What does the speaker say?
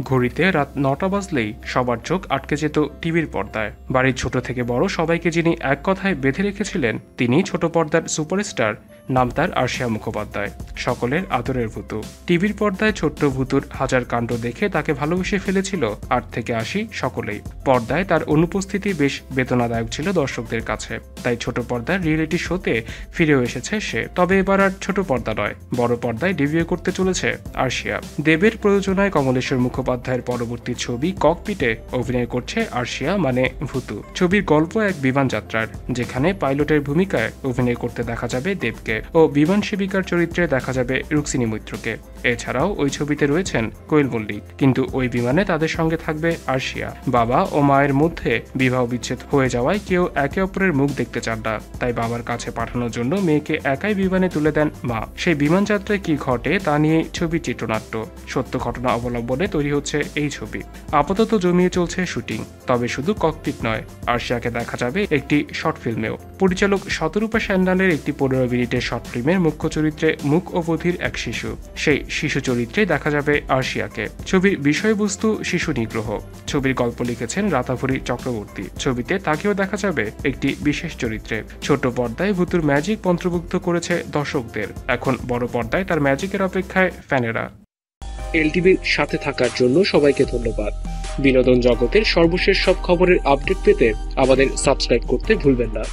ঘড়িতে রাত ৯টা বাজলেই সবার চোখ আটকে যেত টিভির পর্দায়। বাড়ির ছোট থেকে বড় সবাইকে যিনি এক কথায় বেঁধে রেখেছিলেন তিনি ছোট পর্দার সুপারস্টার, নাম তার আরশিয়া মুখোপাধ্যায়, সকলের আদরের ভুতু। টিভির পর্দায় ছোট্ট ভুতুর হাজার কাণ্ড দেখে তাকে ভালোবেসে ফেলেছিল ৮ থেকে ৮০ সকলেই। পর্দায় তার অনুপস্থিতি বেশ বেদনাদায়ক ছিল দর্শকদের কাছে, তাই ছোট পর্দার রিয়েলিটি শোতে ফিরেও এসেছে সে। তবে এবার আর ছোট পর্দা নয়, বড় পর্দায় ডেবিউ করতে চলেছে আরশিয়া। দেবের প্রযোজনায় কমলেশ্বর মুখোপাধ্যায়ের পরবর্তী ছবি ককপিটে অভিনয় করছে আরশিয়া মানে ভুতু। ছবির গল্প এক বিমান যাত্রার, যেখানে পাইলটের ভূমিকায় অভিনয় করতে দেখা যাবে দেবকে ও বিমান সেবিকার চরিত্রে দেখা যাবে রুক্মিণী মৈত্রকে। এছাড়াও ওই ছবিতে রয়েছেন কোয়েল মল্লিক, কিন্তু ওই বিমানে তাদের সঙ্গে থাকবে আরশিয়া। বাবা ও মায়ের মধ্যে বিবাহ বিচ্ছেদ হয়ে যাওয়ায় কেউ একে অপরের মুখ দেখতে চান না, তাই বাবার কাছে পাঠানোর জন্য মেয়েকে একাই বিমানে তুলে দেন মা। সেই বিমান যাত্রায় কি ঘটে তা নিয়ে ছবির চিত্রনাট্য। সত্য ঘটনা অবলম্বনে তৈরি হচ্ছে এই ছবি। আপাতত জমিয়ে চলছে শুটিং, তবে শুধু ককপিট নয়, আরশিয়াকে দেখা যাবে একটি শর্ট ফিল্মেও। পরিচালক শতরূপা স্যান্ডালের একটি ১৫ মিনিটের শর্ট ফিল্মের মুখ্য চরিত্রে মুক ও বধির এক শিশু, সেই শিশু চরিত্রে দেখা যাবে আরশিয়াকে। ছবির বিষয়বস্তু শিশু নিগ্রহ। ছবির গল্প লিখেছেন রাতাভরি চক্রবর্তী। ছবিতে তাকেও দেখা যাবে একটি বিশেষ চরিত্রে। ছোট পর্দায় ভুতুর ম্যাজিক মন্ত্রমুগ্ধ করেছে দর্শকদের, এখন বড় পর্দায় তার ম্যাজিকের অপেক্ষায় ফ্যানেরা। এলটিভির সাথে থাকার জন্য সবাইকে ধন্যবাদ। বিনোদন জগতের সর্বশেষ সব খবরের আপডেট পেতে আমাদের সাবস্ক্রাইব করতে ভুলবেন না।